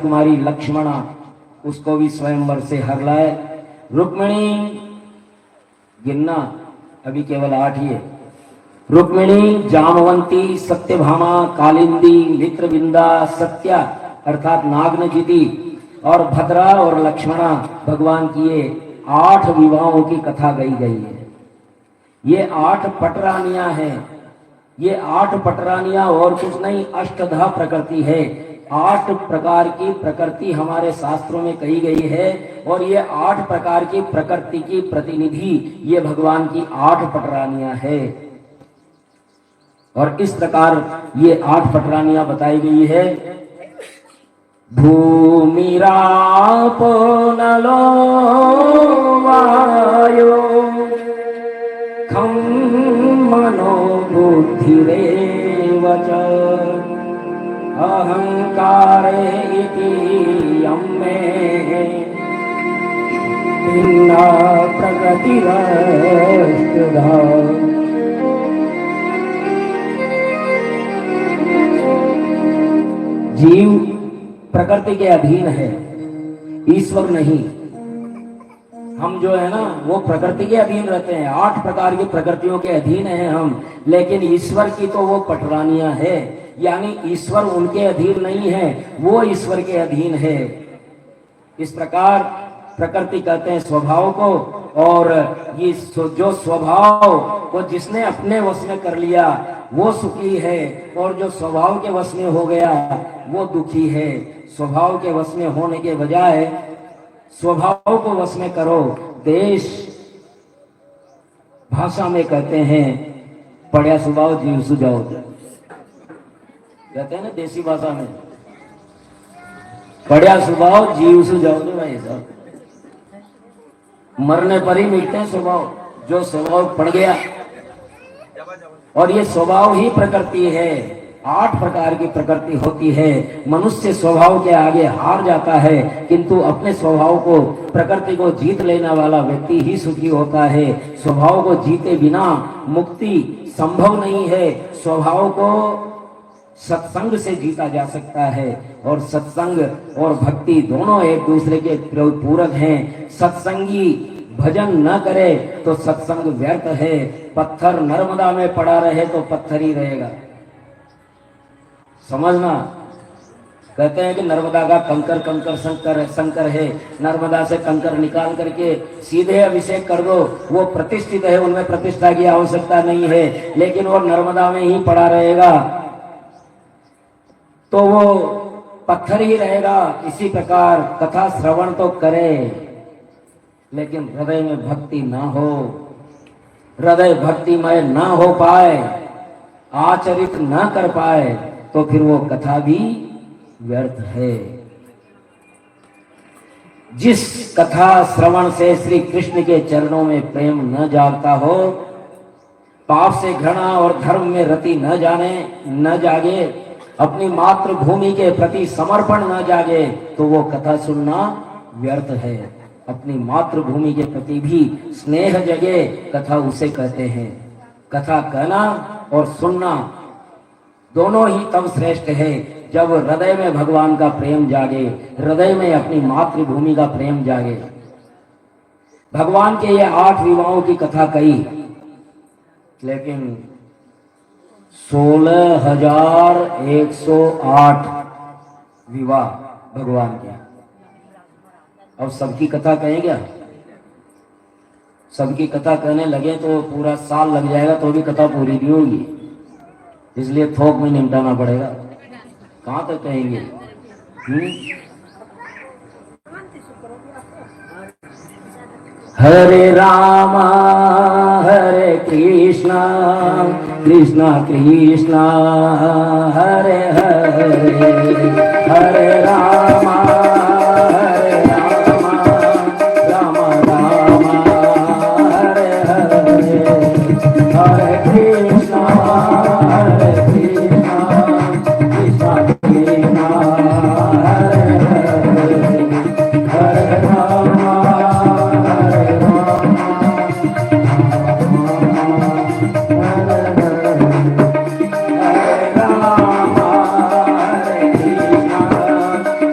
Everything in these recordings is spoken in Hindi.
राजकुमारी लक्ष्मणा उसको भी स्वयंवर से हर लाए। रुक्मिणी गिनना अभी केवल 8 ही है। रुक्मिणी, जामवंती, सत्यभामा, कालिंदी, मित्रविंदा, सत्या अर्थात नागनजिती और भद्रा और लक्ष्मणा भगवान की ये 8 विवाहों की कथा गई है। ये 8 पटरानियां हैं। ये 8 पटरानियां और कुछ नहीं, अष्टधा प्रकृति है। 8 प्रकार की प्रकृति हमारे शास्त्रों में कही गई है और ये 8 प्रकार की प्रकृति की प्रतिनिधि ये भगवान की 8 पटरानियां है। और इस प्रकार ये 8 पटरानियां बताई गई है। भूमिरापो नलो वायो खं मनो बुद्धिरेव च अहंकारे इति यम्मे भिन्ना प्रकृतिरष्टधा। जीव प्रकृति के अधीन है, ईश्वर नहीं। हम जो है ना वो प्रकृति के अधीन रहते हैं, 8 प्रकार की प्रकृतियों के अधीन हैं हम, लेकिन ईश्वर की तो वो पटरानियां है, यानी ईश्वर उनके अधीन नहीं है, वो ईश्वर के अधीन है। इस प्रकार प्रकृति कहते हैं स्वभाव को, और ये जो स्वभाव को जिसने अपने वश में कर लिया वो सुखी है, और जो स्वभाव के वश में हो गया वो दुखी है। स्वभाव के वश में होने के बजाय स्वभाव को वश में करो। देश भाषा में कहते हैं पढ़िया स्वभाव जीव सुझाव, कहते हैं ना देसी भाषा में, पढ़िया स्वभाव जीव सुझाव। भाई साहब मरने पर ही मिटते हैं स्वभाव, जो स्वभाव पड़ गया। और ये स्वभाव ही प्रकृति है। 8 प्रकार की प्रकृति होती है। मनुष्य स्वभाव के आगे हार जाता है, किंतु अपने स्वभाव को, प्रकृति को जीत लेने वाला व्यक्ति ही सुखी होता है। स्वभाव को जीते बिना मुक्ति संभव नहीं है। स्वभाव को सत्संग से जीता जा सकता है, और सत्संग और भक्ति दोनों एक दूसरे के पूरक हैं। सत्संगी भजन न करे तो सत्संग व्यर्थ है। पत्थर नर्मदा में पड़ा रहे तो पत्थर ही रहेगा, समझना। कहते हैं कि नर्मदा का कंकर कंकर शंकर है। नर्मदा से कंकर निकाल करके सीधे अभिषेक कर दो, वो प्रतिष्ठित है, उनमें प्रतिष्ठा की आवश्यकता नहीं है, लेकिन वो नर्मदा में ही पड़ा रहेगा तो वो पत्थर ही रहेगा। इसी प्रकार कथा श्रवण तो करे, लेकिन हृदय में भक्ति ना हो, हृदय भक्तिमय ना हो पाए, आचरित ना कर पाए, तो फिर वो कथा भी व्यर्थ है। जिस कथा श्रवण से श्री कृष्ण के चरणों में प्रेम न जागता हो, पाप से घृणा और धर्म में रति न जागे, अपनी मातृभूमि के प्रति समर्पण न जागे, तो वो कथा सुनना व्यर्थ है। अपनी मातृभूमि के प्रति भी स्नेह जगे, कथा उसे कहते हैं। कथा कहना और सुनना दोनों ही तब श्रेष्ठ है जब हृदय में भगवान का प्रेम जागे, हृदय में अपनी मातृभूमि का प्रेम जागे। भगवान के ये 8 विवाहों की कथा कही, लेकिन 16,108 विवाह भगवान के। अब सबकी कथा कहें क्या? सबकी कथा कहने लगे तो पूरा साल लग जाएगा, तो भी कथा पूरी नहीं होगी, इसलिए थोक में निपटाना पड़ेगा। कहाँ तक कहेंगे? हरे रामा हरे कृष्णा कृष्णा कृष्णा हरे हरे, हरे रामा हरे रामा राम राम हरे हरे, हरे कृष्णा हरे कृष्णा कृष्णा कृष्णा हरे हरे, हरे रामा हरे रामा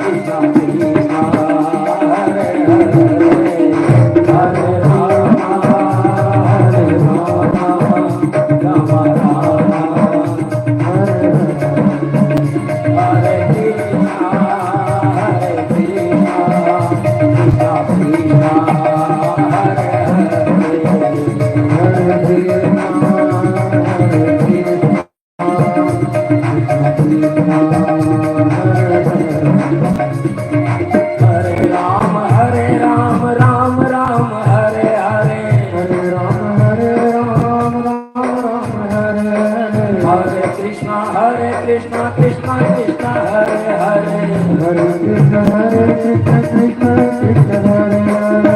कृष्ण कृष्ण हरे हरे।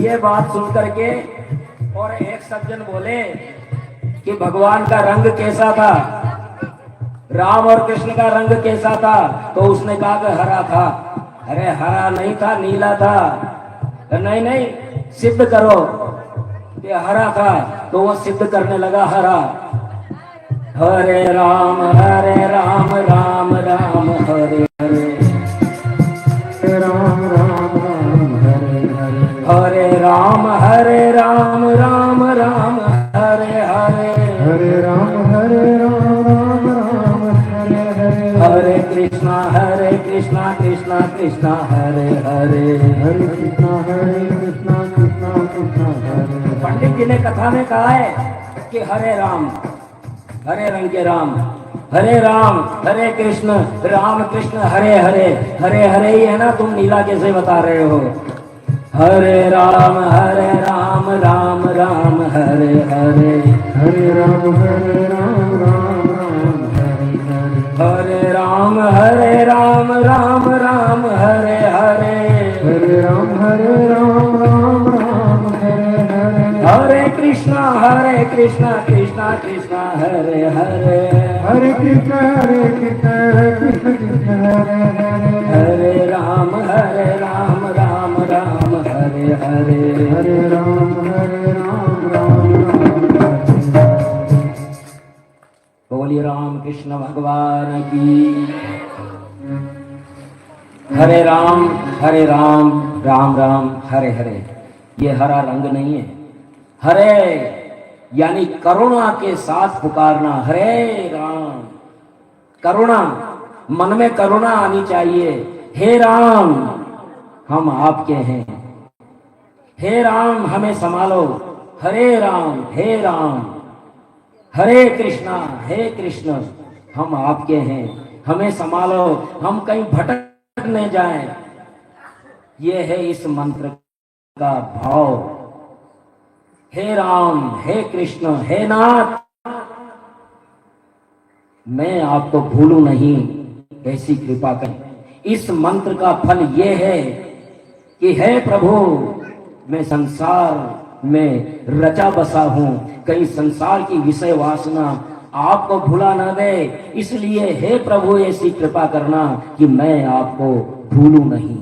ये बात सुन करके और एक सज्जन बोले कि भगवान का रंग कैसा था, राम और कृष्ण का रंग कैसा था? तो उसने कहा कि हरा था। अरे हरा नहीं था, नीला था। नहीं नहीं, सिद्ध करो कि हरा था। तो वो सिद्ध करने लगा हरा। हरे राम राम राम हरे हरे, राम राम राम हरे हरे। हरे राम राम राम हरे हरे, हरे राम राम राम हरे हरे। हरे कृष्णा कृष्णा कृष्णा हरे हरे, हरे कृष्णा कृष्णा कृष्णा हरे। पंडित जी ने कथा में कहा है कि हरे राम, हरे रंग के राम, हरे राम हरे कृष्ण, राम कृष्ण हरे हरे। हरे हरे ही है ना, तुम नीला कैसे बता रहे हो? हरे राम राम राम हरे हरे, हरे राम राम राम हरे हरे। हरे राम राम राम हरे हरे, हरे राम राम राम हरे हरे। हरे कृष्णा कृष्णा कृष्णा हरे हरे, हरे कृष्ण कृष्ण कृष्ण हरे हरे। हरे राम राम राम हरे हरे, हरे राम राम राम। बोलिए राम कृष्ण भगवान की। हरे राम राम राम हरे हरे। ये हरा रंग नहीं है। हरे यानी करुणा के साथ पुकारना। हरे राम, करुणा, मन में करुणा आनी चाहिए। हे राम, हम आपके हैं। हे राम, हमें संभालो। हरे राम हरे कृष्ण, हम आपके हैं, हमें संभालो, हम कहीं भटक न जाएं। ये है इस मंत्र का भाव। हे राम, हे कृष्ण, हे नाथ, मैं आपको भूलूं नहीं, ऐसी कृपा करें। इस मंत्र का फल ये है कि हे प्रभु, मैं संसार में रचा बसा हूं, कहीं संसार की विषय वासना आपको भुला न दे। इसलिए हे प्रभु, ऐसी कृपा करना कि मैं आपको भूलूं नहीं।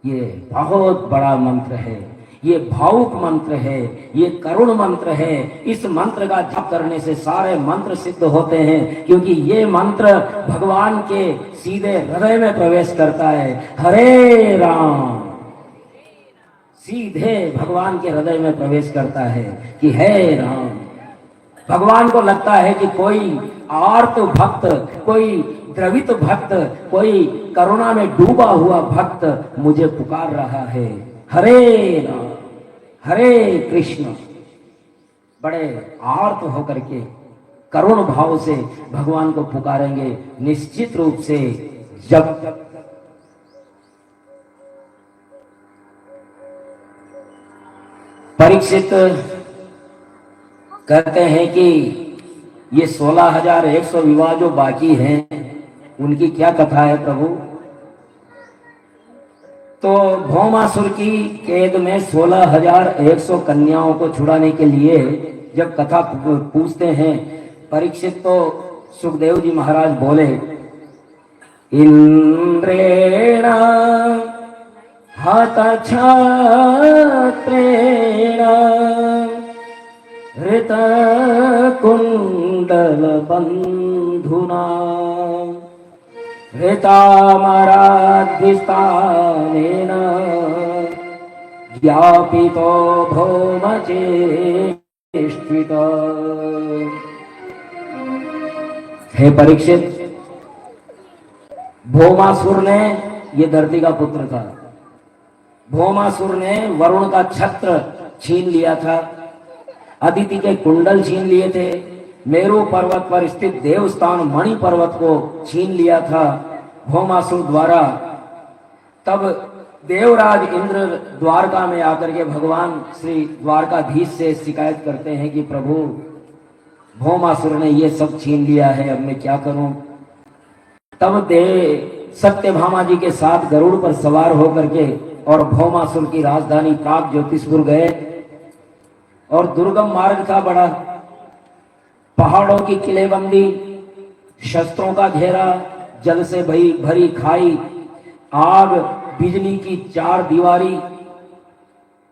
ये बहुत बड़ा मंत्र है, ये भावुक मंत्र है, ये करुण मंत्र है। इस मंत्र का जप करने से सारे मंत्र सिद्ध होते हैं, क्योंकि ये मंत्र भगवान के सीधे हृदय में प्रवेश करता है। हरे राम सीधे भगवान के हृदय में प्रवेश करता है कि हे राम। भगवान को लगता है कि कोई आर्त भक्त, कोई द्रवित भक्त, कोई करुणा में डूबा हुआ भक्त मुझे पुकार रहा है। हरे राम हरे कृष्ण, बड़े आर्त होकर के करुण भाव से भगवान को पुकारेंगे। निश्चित रूप से जब परीक्षित कहते हैं कि ये 16,100 विवाह जो बाकी हैं, उनकी क्या कथा है प्रभु? तो भौमासुर की कैद में 16,100 कन्याओं को छुड़ाने के लिए जब कथा पूछते हैं परीक्षित, तो सुखदेव जी महाराज बोले, इंद्रेण हतक्षत्रेण हृत कुंडल बंधुना हृतामराधिस्थानेन ज्ञापितो भौमचेष्टित। हे परीक्षित, भौमासुर ने, ये धरती का पुत्र था, भौमासुर ने वरुण का छत्र छीन लिया था, अदिति के कुंडल छीन लिए थे, मेरु पर्वत पर स्थित देवस्थान मणि पर्वत को छीन लिया था भौमासुर द्वारा। तब देवराज इंद्र द्वारका में आकर के भगवान श्री द्वारकाधीश से शिकायत करते हैं कि प्रभु, भौमासुर ने ये सब छीन लिया है, अब मैं क्या करूं? तब सत्यभामा जी के साथ गरुड़ पर सवार होकर के और भौमासुर की राजधानी प्राग ज्योतिषपुर गए। और दुर्गम मार्ग था बड़ा, पहाड़ों की किलेबंदी, शस्त्रों का घेरा, जल से भरी खाई, आग, बिजली की चार दीवारी,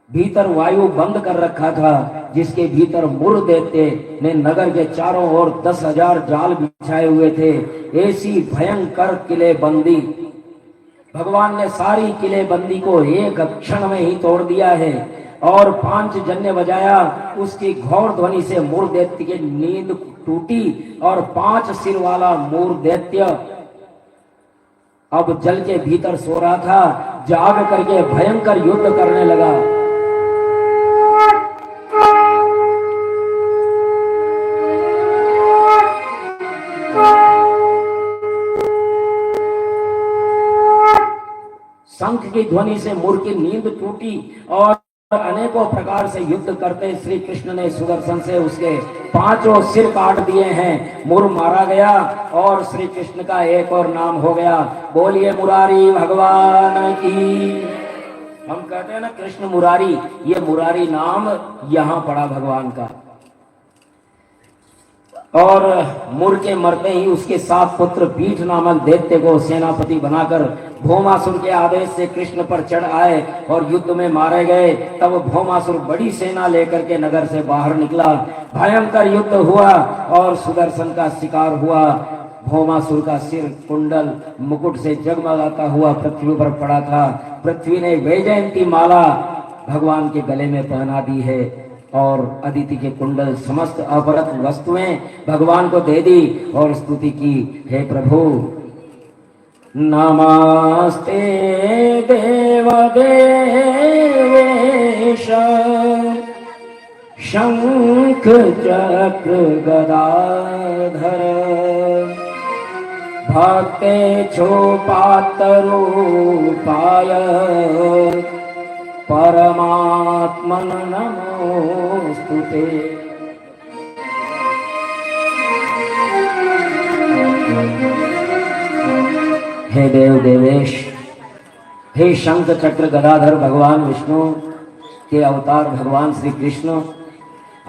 भीतर वायु बंद कर रखा था, जिसके भीतर मुर दैत्य ने नगर के चारों ओर 10,000 जाल बिछाए हुए थे। ऐसी भयंकर किलेबंदी, भगवान ने सारी किलेबंदी को एक क्षण में ही तोड़ दिया है। और 5 जन्य बजाया, उसकी घोर ध्वनि से मुर दैत्य की नींद टूटी और 5 सिर वाला मुर दैत्य अब जल के भीतर सो रहा था, जाग करके भयंकर युद्ध करने लगा। शंख की ध्वनि से मुर की नींद टूटी और अनेकों प्रकार से युद्ध करते श्री कृष्ण ने सुदर्शन से उसके 5 सिर काट दिए हैं। मुर मारा गया और श्री कृष्ण का एक और नाम हो गया, बोलिए मुरारी भगवान की। हम कहते हैं ना कृष्ण मुरारी, ये मुरारी नाम यहां पड़ा भगवान का। और मुर के मरते ही उसके 7 पुत्र पीठ नामक दैत्य को सेनापति बनाकर भौमासुर के आदेश से कृष्ण पर चढ़ आए और युद्ध में मारे गए। तब भौमासुर बड़ी सेना लेकर के नगर से बाहर निकला, भयंकर युद्ध हुआ और सुदर्शन का शिकार हुआ। भौमासुर का सिर कुंडल मुकुट से जगमगाता हुआ पृथ्वी पर पड़ा था। पृथ्वी ने वैजयंती माला भगवान के गले में पहना दी है और अदिति के कुंडल समस्त अपरत वस्तुएं भगवान को दे दी और स्तुति की, हे प्रभु नमस्ते देव देवेश शंख चक्र गदाधर भक्ते क्षोपातरूपाय परमात्मन नमोस्तुते। हे देव देवेश, हे शंख चक्र गदाधर भगवान विष्णु के अवतार भगवान श्री कृष्ण,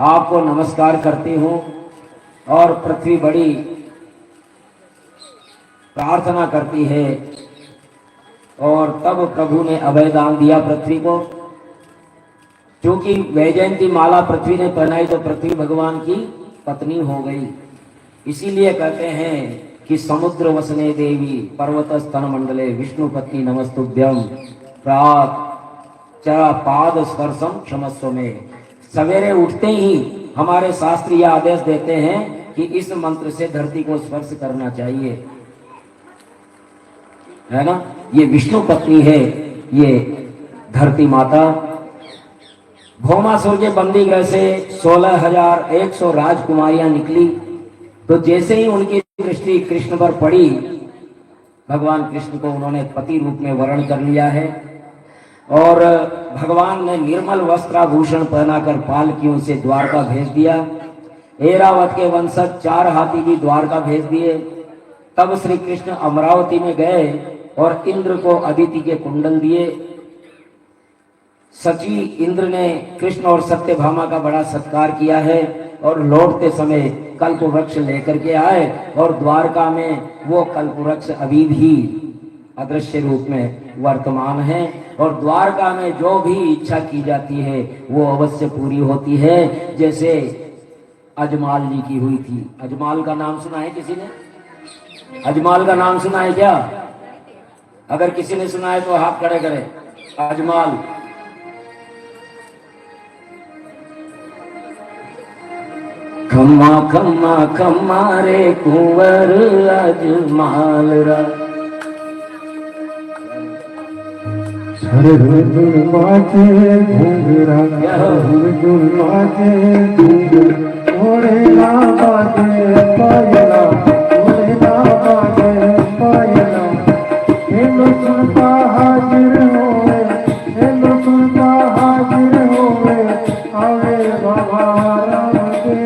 आपको नमस्कार करती हूँ। और पृथ्वी बड़ी प्रार्थना करती है और तब प्रभु ने अभय दान दिया पृथ्वी को। क्योंकि वैजयंती माला पृथ्वी ने पहनाई तो पृथ्वी भगवान की पत्नी हो गई। इसीलिए कहते हैं कि समुद्र वसने देवी पर्वत स्तन मंडले विष्णु पत्नी नमस्तुभ्यम प्रात चरा पाद स्पर्शम क्षमस्व में। सवेरे उठते ही हमारे शास्त्र यह आदेश देते हैं कि इस मंत्र से धरती को स्पर्श करना चाहिए, है ना। ये विष्णु पत्नी है, ये धरती माता। भौमासुर के बंदी गृह से 16,100 राजकुमारियां निकली। तो जैसे ही उनकी दृष्टि कृष्ण पर पड़ी, भगवान कृष्ण को उन्होंने पति रूप में वर्ण कर लिया है। और भगवान ने निर्मल वस्त्राभूषण पहनाकर पालकियों से द्वारका भेज दिया। ऐरावत के वंशज 4 हाथी भी द्वारका भेज दिए। तब श्री कृष्ण अमरावती में गए और इंद्र को अदिति के कुंडल दिए। सची इंद्र ने कृष्ण और सत्यभामा का बड़ा सत्कार किया है और लौटते समय कल्प वृक्ष लेकर के आए और द्वारका में वो कल्प वृक्ष अभी भी अदृश्य रूप में वर्तमान है। और द्वारका में जो भी इच्छा की जाती है वो अवश्य पूरी होती है, जैसे अजमाल जी की हुई थी। अजमाल का नाम सुना है किसी ने? अजमाल का नाम सुना है क्या? अगर किसी ने सुना है तो हाथ खड़े करें। अजमाल, खम्मा खम्मा खम्मा रे कुंवर अजमाल रा। हरदुल माथे घुंघरा हरदुल माथे घुंघरा ओरे ना बाजे पायला ओरे ना बाजे पायला हेलो सुनता हाजिर होवे हेलो सुनता हाजिर होवे आवे बाबा राम के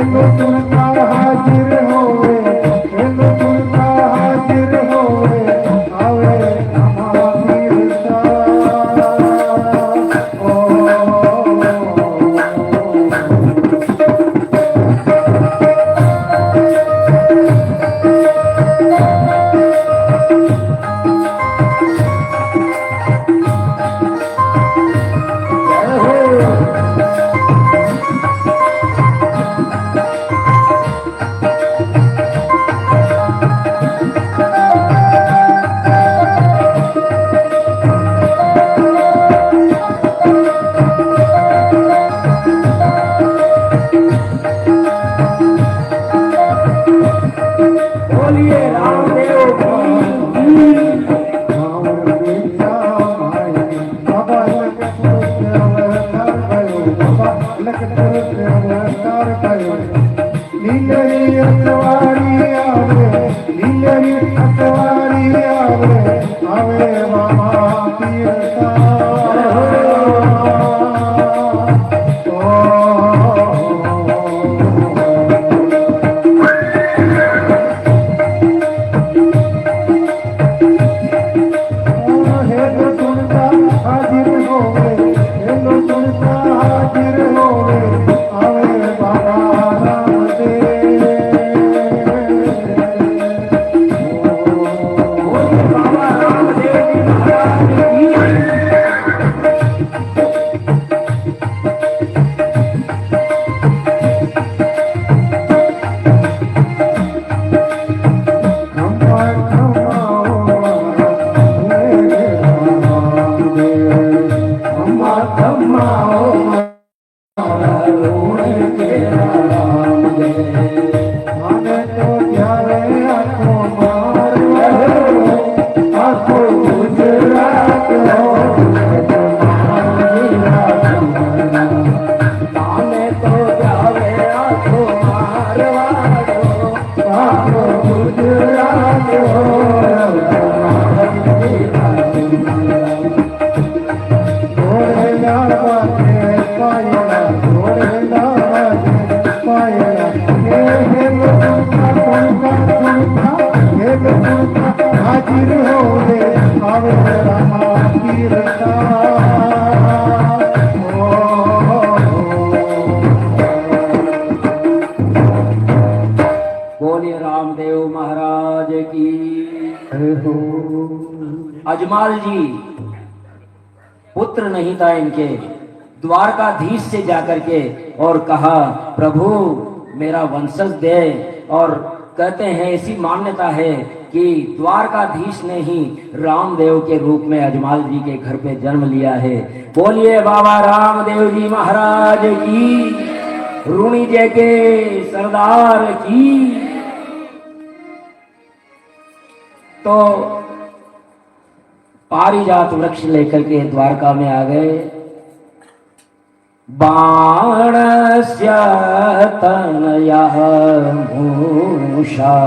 हेलो सुनता हाजिर होवे, हेलो सुनता हाजिर होवे, आवे रामा पीरसा। बोलिए रामदेव की। बाबा रामदेव जी महाराज की। अम्मा अम्मा ओ मारा रोने के राम दे। माने तो प्यारे आंखों मार आंखों गुजरात हो, माने तो जावे आंखों मारवाड़ो, आंखों गुजरात हो। घोड़े लावाते पायला, घोड़े लावाते पायला, हे लोगों हाजिर होवे, आवे रामा पीरसा। बोलिए रामदेव महाराज की। अजमाल जी पुत्र नहीं था इनके, द्वारकाधीश से जाकर के और कहा प्रभु मेरा वंशज दे। और कहते हैं ऐसी मान्यता है कि द्वारकाधीश ने ही रामदेव के रूप में अजमाल जी के घर पे जन्म लिया है। बोलिए बाबा रामदेव जी महाराज की, रूणी जय के सरदार की। तो पारिजात वृक्ष लेकर के द्वारका में आ गए। बाणस्य तनयः मूषा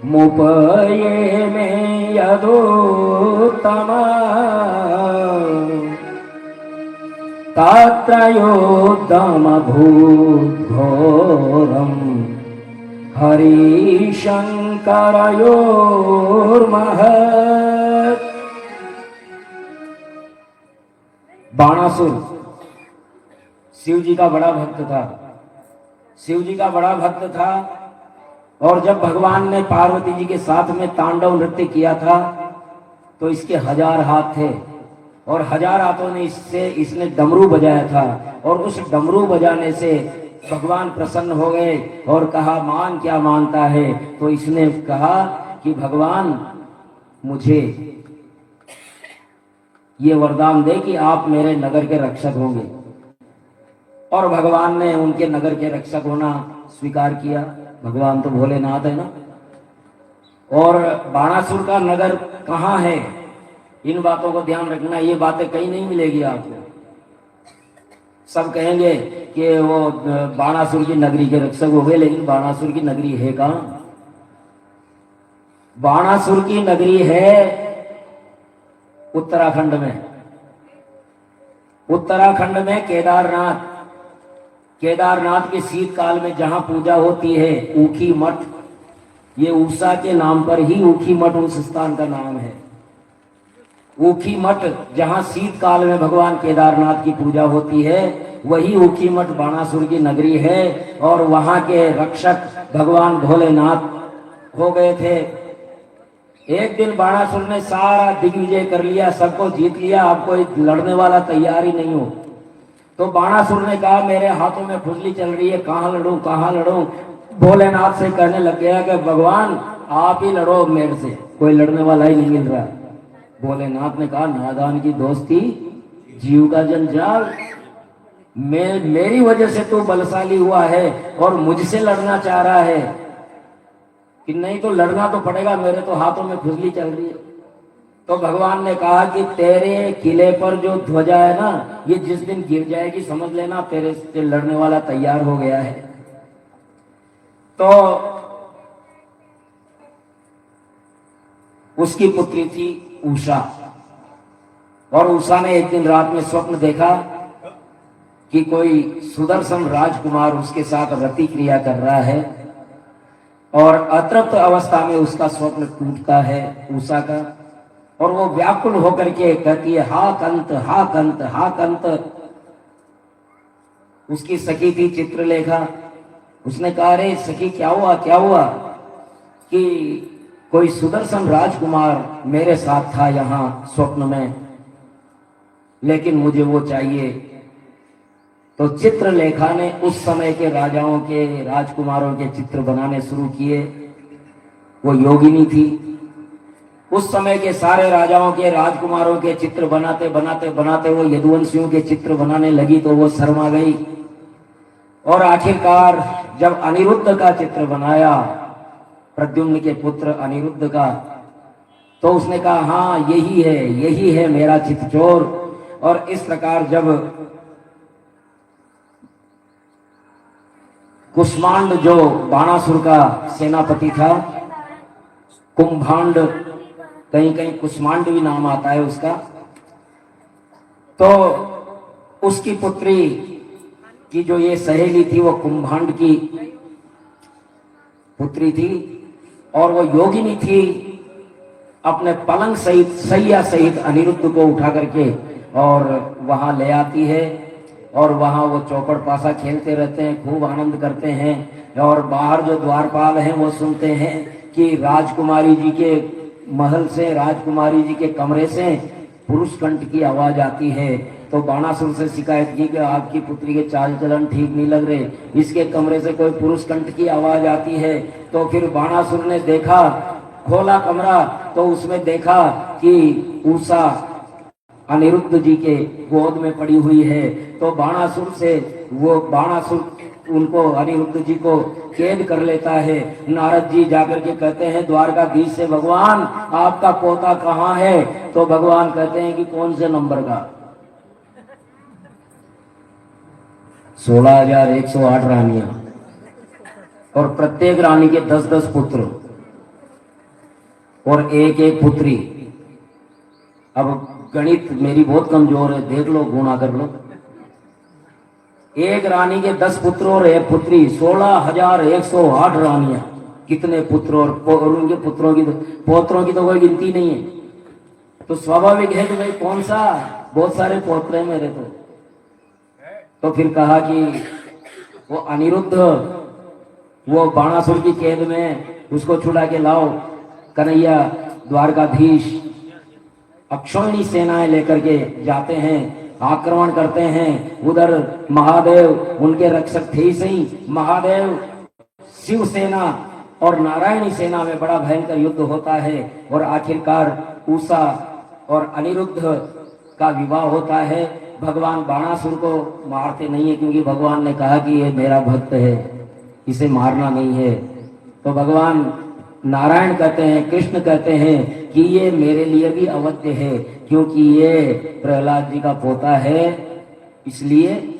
मुपये में यदोत्तम, तत्र योद्धम भूद्घोरम् हरिशंकरयोर्महत्। बाणासुर शिव जी का बड़ा भक्त था, शिव जी का बड़ा भक्त था। और जब भगवान ने पार्वती जी के साथ में तांडव नृत्य किया था तो इसके 1000 हाथ थे और 1000 हाथों ने इसने डमरू बजाया था। और उस डमरू बजाने से भगवान प्रसन्न हो गए और कहा मान क्या मानता है। तो इसने कहा कि भगवान मुझे ये वरदान दे कि आप मेरे नगर के रक्षक होंगे। और भगवान ने उनके नगर के रक्षक होना स्वीकार किया। भगवान तो भोलेनाथ है ना। और बाणासुर का नगर कहाँ है, इन बातों को ध्यान रखना। ये बातें कहीं नहीं मिलेगी आपको। सब कहेंगे कि वो बाणासुर की नगरी के रक्षक हो गए, लेकिन बाणासुर की नगरी है कहाँ? बाणासुर की नगरी है उत्तराखंड में। उत्तराखंड में केदारनाथ, केदारनाथ के शीतकाल में जहां पूजा होती है ऊखी मठ, ये उषा के नाम पर ही ऊखी मठ उस स्थान का नाम है। ऊखी मठ जहां शीतकाल में भगवान केदारनाथ की पूजा होती है, वही ऊखी मठ बाणासुर की नगरी है। और वहां के रक्षक भगवान भोलेनाथ हो गए थे। एक दिन बाणासुर ने सारा दिग्विजय कर लिया, सबको जीत लिया, अब कोई लड़ने वाला तैयार ही नहीं हो। तो बाणासुर ने कहा मेरे हाथों में खुजली चल रही है, कहाँ लड़ूं कहाँ लड़ूं। भोलेनाथ से कहने लग गया कि भगवान आप ही लड़ो मेरे से, कोई लड़ने वाला ही नहीं मिल रहा। भोलेनाथ ने कहा नादान की दोस्ती जीव का जंजाल, मेरी वजह से तू बलशाली हुआ है और मुझसे लड़ना चाह रहा है कि नहीं, तो लड़ना तो पड़ेगा, मेरे तो हाथों में खुजली चल रही है। तो भगवान ने कहा कि तेरे किले पर जो ध्वजा है ना, ये जिस दिन गिर जाएगी समझ लेना तेरे से लड़ने वाला तैयार हो गया है। तो उसकी पुत्री थी उषा, और उषा ने एक दिन रात में स्वप्न देखा कि कोई सुदर्शन राजकुमार उसके साथ रति क्रिया कर रहा है, और अतृप्त अवस्था में उसका स्वप्न टूटता है उषा का, और वो व्याकुल होकर के कहती है हा कंत हा कंत हा कंत। उसकी सखी थी चित्रलेखा, उसने कहा रे सखी क्या हुआ क्या हुआ, कि कोई सुदर्शन राजकुमार मेरे साथ था यहाँ स्वप्न में, लेकिन मुझे वो चाहिए। तो चित्रलेखा ने उस समय के राजाओं के राजकुमारों के चित्र बनाने शुरू किए। वो योगिनी थी, उस समय के सारे राजाओं के राजकुमारों के चित्र बनाते बनाते बनाते वो यदुवंशियों के चित्र बनाने लगी, तो वो शर्मा गई। और आखिरकार जब अनिरुद्ध का चित्र बनाया, प्रद्युम्न के पुत्र अनिरुद्ध का, तो उसने कहा हाँ यही है मेरा चितचोर। और इस प्रकार जब कुष्मांड जो बाणासुर का सेनापति था, कुंभांड, कहीं कहीं कुष्मांड भी नाम आता है उसका, तो उसकी पुत्री की जो ये सहेली थी वो कुंभांड की पुत्री थी, और वो योगिनी थी। अपने पलंग सहित सैया सहित अनिरुद्ध को उठा करके और वहां ले आती है, और वहां वो चौपड़ पासा खेलते रहते हैं, खूब आनंद करते हैं। और बाहर जो द्वारपाल हैं वो सुनते हैं कि राजकुमारी जी के महल से, राजकुमारी जी के कमरे से पुरुष कंठ की आवाज आती है। तो बाणासुर से शिकायत की कि आपकी पुत्री के चाल चलन ठीक नहीं लग रहे, इसके कमरे से कोई पुरुष कंठ की आवाज आती है। तो फिर बाणासुर ने देखा, खोला कमरा, तो उसमें देखा कि उषा अनिरुद्ध जी के गोद में पड़ी हुई है। तो बाणासुर उनको अनिरुद्ध जी को कैद कर लेता है। नारद जी जाकर के कहते हैं द्वारकाधीश से, भगवान आपका पोता कहाँ है? तो भगवान कहते हैं कि कौन से नंबर का? 16,108 रानियां, और प्रत्येक रानी के 10-10 पुत्र और एक एक पुत्री। अब गणित मेरी बहुत कमजोर है, देख लो, गुणा कर लो। एक रानी के 10 पुत्र और एक पुत्री, 16,108 रानियां। कितने पुत्र और उनके पुत्रों की पोत्रों की तो कोई गिनती नहीं है। तो स्वाभाविक है कि भाई कौन सा, बहुत सारे पोत्र हैं मेरे। तो फिर कहा कि वो अनिरुद्ध वो बाणासुर की कैद में, उसको छुड़ा के लाओ। कन्हैया द्वारकाधीश अक्षौहिणी सेनाएं लेकर के जाते हैं, आक्रमण करते हैं। उधर महादेव उनके रक्षक थे ही सही, महादेव शिव सेना और नारायणी सेना में बड़ा भयंकर युद्ध होता है। और आखिरकार उषा और अनिरुद्ध का विवाह होता है। भगवान बाणासुर को मारते नहीं है, क्योंकि भगवान ने कहा कि ये मेरा भक्त है, इसे मारना नहीं है। तो भगवान नारायण कहते हैं, कृष्ण कहते हैं कि ये मेरे लिए भी अवध्य है, क्योंकि ये प्रहलाद जी का पोता है, इसलिए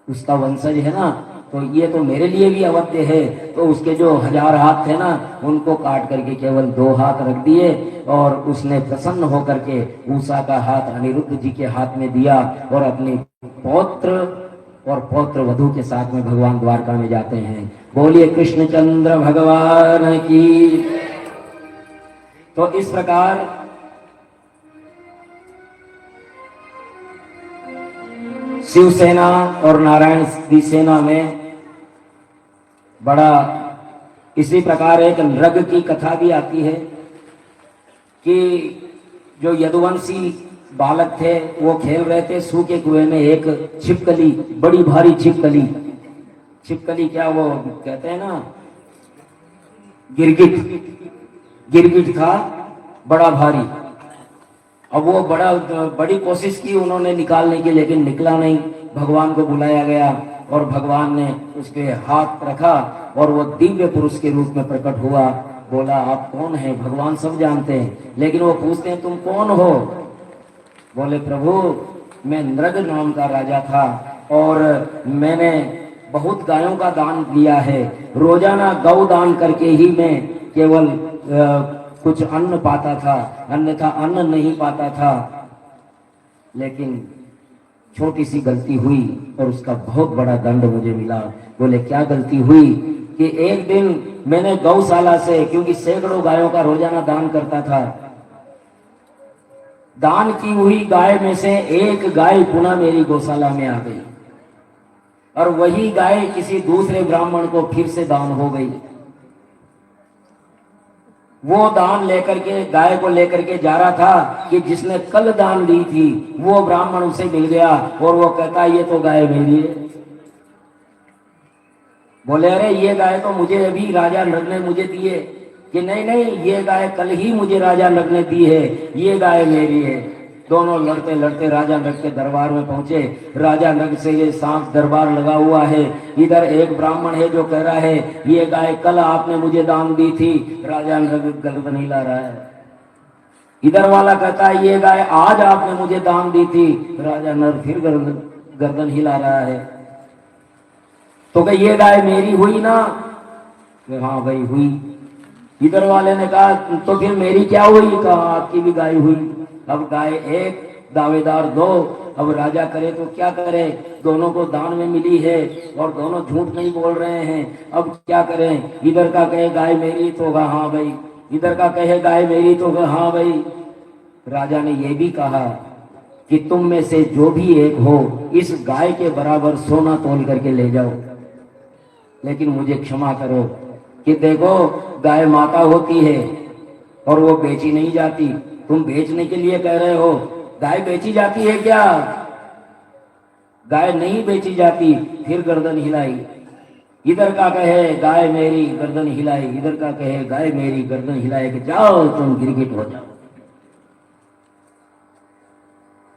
उसका वंशज है ना, तो ये तो मेरे लिए भी अवध्य है। तो उसके जो 1000 हाथ थे ना, उनको काट करके केवल 2 हाथ रख दिए, और उसने प्रसन्न होकर के उषा का हाथ अनिरुद्ध जी के हाथ में दिया, और अपने पौत्र और पौत्र वधू के साथ में भगवान द्वारका में जाते हैं। बोलिए कृष्णचंद्र भगवान की। तो इस प्रकार शिवसेना और नारायण की सेना में बड़ा इसी प्रकार एक नृग की कथा भी आती है कि जो यदुवंशी बालक थे वो खेल रहे थे, सूखे कुएं में एक छिपकली, बड़ी भारी छिपकली, छिपकली क्या वो कहते हैं ना, गिरगिट, गिरगिट था बड़ा भारी। अब वो बड़ी कोशिश की उन्होंने निकालने की, लेकिन निकला नहीं। भगवान को बुलाया गया और भगवान ने उसके हाथ रखा और वो दिव्य पुरुष के रूप में प्रकट हुआ। बोला आप कौन हैं? भगवान सब जानते हैं, लेकिन वो पूछते हैं तुम कौन हो? बोले प्रभु मैं नृग नाम का राजा था और मैंने बहुत गायों का दान दिया है। रोजाना गौ दान करके ही मैं केवल कुछ अन्न पाता था, अन्यथा अन्न नहीं पाता था। लेकिन छोटी सी गलती हुई और उसका बहुत बड़ा दंड मुझे मिला। बोले क्या गलती हुई? कि एक दिन मैंने गौशाला से, क्योंकि सैकड़ों गायों का रोजाना दान करता था, दान की हुई गाय में से एक गाय पुनः मेरी गौशाला में आ गई और वही गाय किसी दूसरे ब्राह्मण को फिर से दान हो गई। वो दान लेकर के, गाय को लेकर के जा रहा था कि जिसने कल दान दी थी वो ब्राह्मण उसे मिल गया और वो कहता ये तो गाय मेरी है। बोले अरे ये गाय तो मुझे अभी राजा नृग ने मुझे दी है। कि नहीं नहीं, ये गाय कल ही मुझे राजा नृग ने दी है, ये गाय मेरी है। दोनों लड़ते लड़ते राजा नृग के दरबार में पहुंचे। राजा नृग से ये सांप दरबार लगा हुआ है। इधर एक ब्राह्मण है जो कह रहा है ये गाय कल आपने मुझे दान दी थी। राजा नृग गर्दन हिला रहा है। इधर वाला कहता है ये गाय आज आपने मुझे दान दी थी। राजा नृग फिर गर्दन हिला रहा है। तो क्या ये गाय मेरी हुई ना? हाँ भाई हुई। इधर वाले ने कहा तो फिर मेरी क्या हुई? कहा आपकी भी गाय हुई। अब गाय एक, दावेदार दो। अब राजा करे तो क्या करे? दोनों को दान में मिली है और दोनों झूठ नहीं बोल रहे हैं। अब क्या करें? इधर का कहे गाय मेरी तो कहा हाँ भाई, इधर का कहे गाय मेरी तो कहा हाँ भाई। राजा ने यह भी कहा कि तुम में से जो भी एक हो इस गाय के बराबर सोना तोल करके ले जाओ, लेकिन मुझे क्षमा करो कि देखो गाय माता होती है और वो बेची नहीं जाती। तुम बेचने के लिए कह रहे हो, गाय बेची जाती है क्या? गाय नहीं बेची जाती। फिर गर्दन हिलाई। इधर का कहे गाय मेरी, गर्दन हिलाई। इधर का कहे गाय मेरी, गर्दन हिलाए कि जाओ तुम गिरगिट हो जाओ।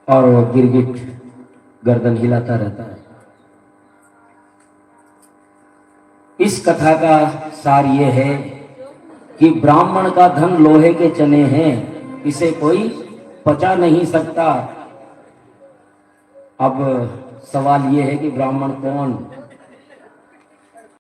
और वो गिरगिट गर्दन हिलाता रहता है। इस कथा का सार ये है कि ब्राह्मण का धन लोहे के चने हैं, इसे कोई पचा नहीं सकता। अब सवाल ये है कि ब्राह्मण कौन?